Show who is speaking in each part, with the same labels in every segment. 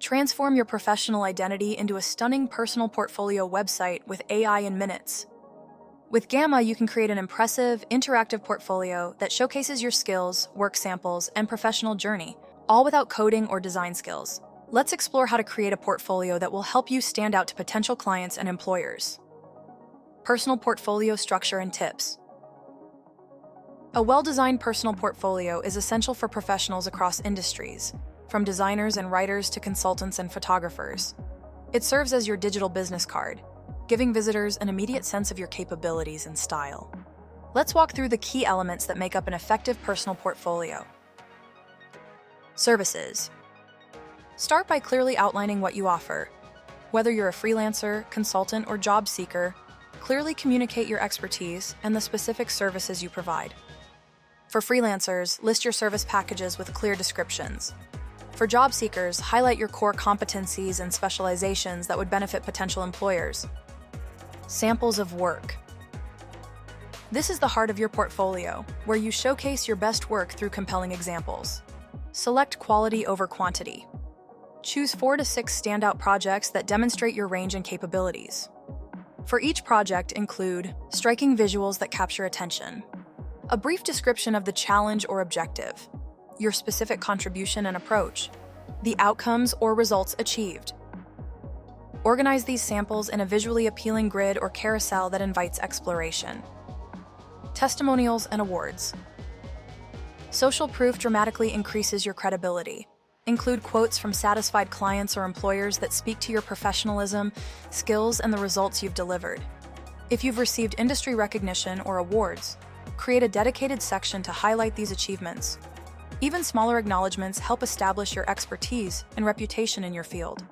Speaker 1: Transform your professional identity into a stunning personal portfolio website with AI in minutes. With Gamma, you can create an impressive, interactive portfolio that showcases your skills, work samples, and professional journey, all without coding or design skills. Let's explore how to create a portfolio that will help you stand out to potential clients and employers. Personal portfolio structure and tips. A well-designed personal portfolio is essential for professionals across industries, from designers and writers to consultants and photographers. It serves as your digital business card, giving visitors an immediate sense of your capabilities and style. Let's walk through the key elements that make up an effective personal portfolio. Services. Start by clearly outlining what you offer. Whether you're a freelancer, consultant, or job seeker, clearly communicate your expertise and the specific services you provide. For freelancers, list your service packages with clear descriptions. For job seekers, highlight your core competencies and specializations that would benefit potential employers. Samples of work. This is the heart of your portfolio, where you showcase your best work through compelling examples. Select quality over quantity. Choose 4 to 6 standout projects that demonstrate your range and capabilities. For each project, include striking visuals that capture attention, a brief description of the challenge or objective, your specific contribution and approach, the outcomes or results achieved. Organize these samples in a visually appealing grid or carousel that invites exploration. Testimonials and awards. Social proof dramatically increases your credibility. Include quotes from satisfied clients or employers that speak to your professionalism, skills, and the results you've delivered. If you've received industry recognition or awards, create a dedicated section to highlight these achievements. Even smaller acknowledgments help establish your expertise and reputation in your field.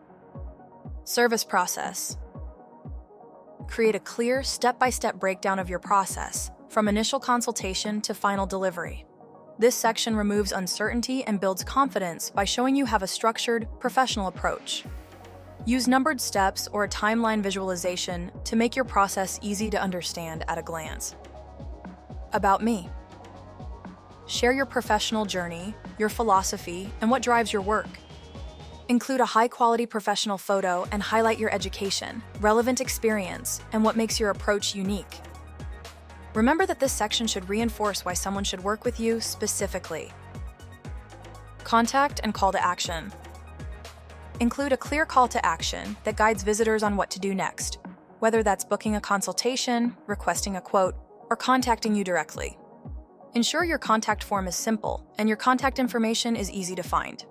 Speaker 1: Service process. Create a clear, step-by-step breakdown of your process, from initial consultation to final delivery. This section removes uncertainty and builds confidence by showing you have a structured, professional approach. Use numbered steps or a timeline visualization to make your process easy to understand at a glance. About me. Share your professional journey, your philosophy, and what drives your work. Include a high-quality professional photo and highlight your education, relevant experience, and what makes your approach unique. Remember that this section should reinforce why someone should work with you specifically. Contact and call to action. Include a clear call to action that guides visitors on what to do next, whether that's booking a consultation, requesting a quote, or contacting you directly. Ensure your contact form is simple and your contact information is easy to find.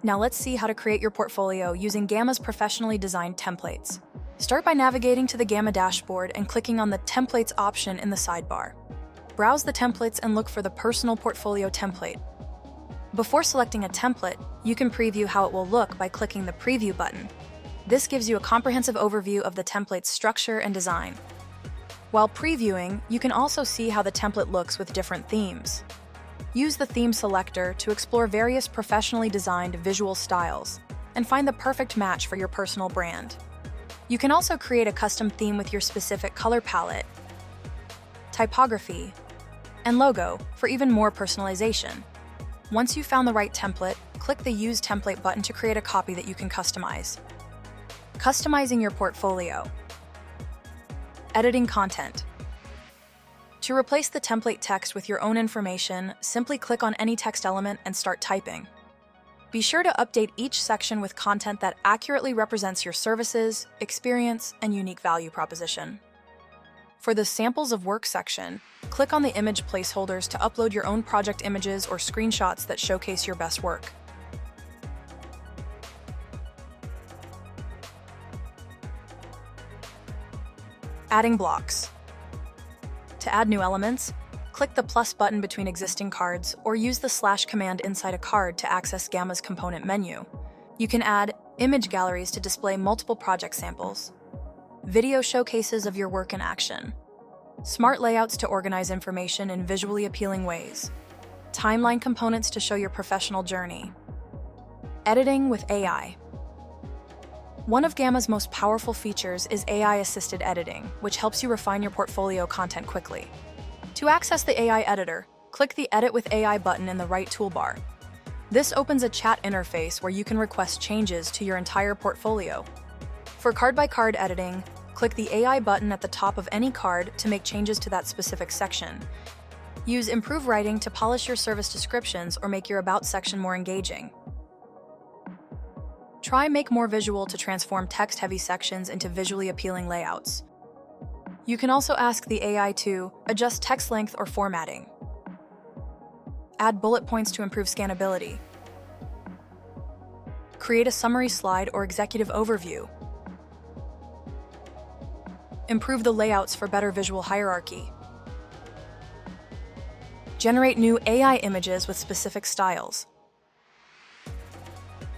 Speaker 1: Now let's see how to create your portfolio using Gamma's professionally designed templates. Start by navigating to the Gamma dashboard and clicking on the Templates option in the sidebar. Browse the templates and look for the Personal Portfolio template. Before selecting a template, you can preview how it will look by clicking the Preview button. This gives you a comprehensive overview of the template's structure and design. While previewing, you can also see how the template looks with different themes. Use the Theme selector to explore various professionally designed visual styles and find the perfect match for your personal brand. You can also create a custom theme with your specific color palette, typography, and logo for even more personalization. Once you've found the right template, click the Use Template button to create a copy that you can customize. Customizing your portfolio. Editing content. To replace the template text with your own information, simply click on any text element and start typing. Be sure to update each section with content that accurately represents your services, experience, and unique value proposition. For the Samples of Work section, click on the image placeholders to upload your own project images or screenshots that showcase your best work. Adding blocks. To add new elements, click the plus button between existing cards or use the / command inside a card to access Gamma's component menu. You can add image galleries to display multiple project samples, video showcases of your work in action, smart layouts to organize information in visually appealing ways, timeline components to show your professional journey, editing with AI. One of Gamma's most powerful features is AI-assisted editing, which helps you refine your portfolio content quickly. To access the AI editor, click the Edit with AI button in the right toolbar. This opens a chat interface where you can request changes to your entire portfolio. For card-by-card editing, click the AI button at the top of any card to make changes to that specific section. Use Improve Writing to polish your service descriptions or make your About section more engaging. Try Make More Visual to transform text-heavy sections into visually appealing layouts. You can also ask the AI to adjust text length or formatting. Add bullet points to improve scannability. Create a summary slide or executive overview. Improve the layouts for better visual hierarchy. Generate new AI images with specific styles.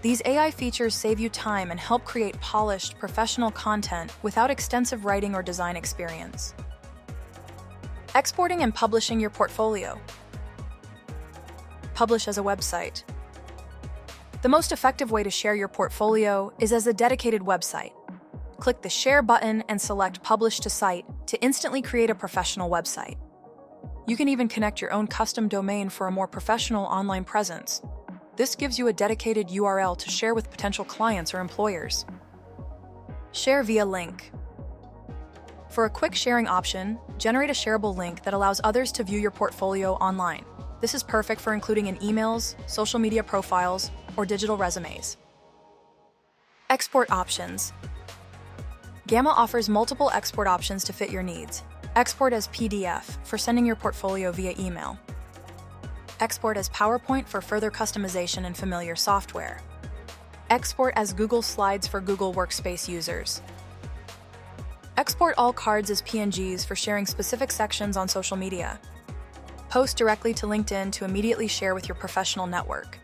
Speaker 1: These AI features save you time and help create polished, professional content without extensive writing or design experience. Exporting and publishing your portfolio. Publish as a website. The most effective way to share your portfolio is as a dedicated website. Click the Share button and select Publish to Site to instantly create a professional website. You can even connect your own custom domain for a more professional online presence. This gives you a dedicated URL to share with potential clients or employers. Share via link. For a quick sharing option, generate a shareable link that allows others to view your portfolio online. This is perfect for including in emails, social media profiles, or digital resumes. Export options. Gamma offers multiple export options to fit your needs. Export as PDF for sending your portfolio via email. Export as PowerPoint for further customization and familiar software. Export as Google Slides for Google Workspace users. Export all cards as PNGs for sharing specific sections on social media. Post directly to LinkedIn to immediately share with your professional network.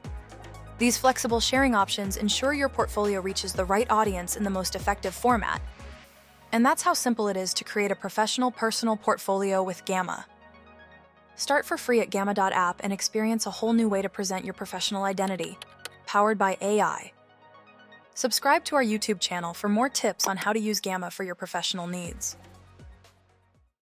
Speaker 1: These flexible sharing options ensure your portfolio reaches the right audience in the most effective format. And that's how simple it is to create a professional personal portfolio with Gamma. Start for free at gamma.app and experience a whole new way to present your professional identity, powered by AI. Subscribe to our YouTube channel for more tips on how to use Gamma for your professional needs.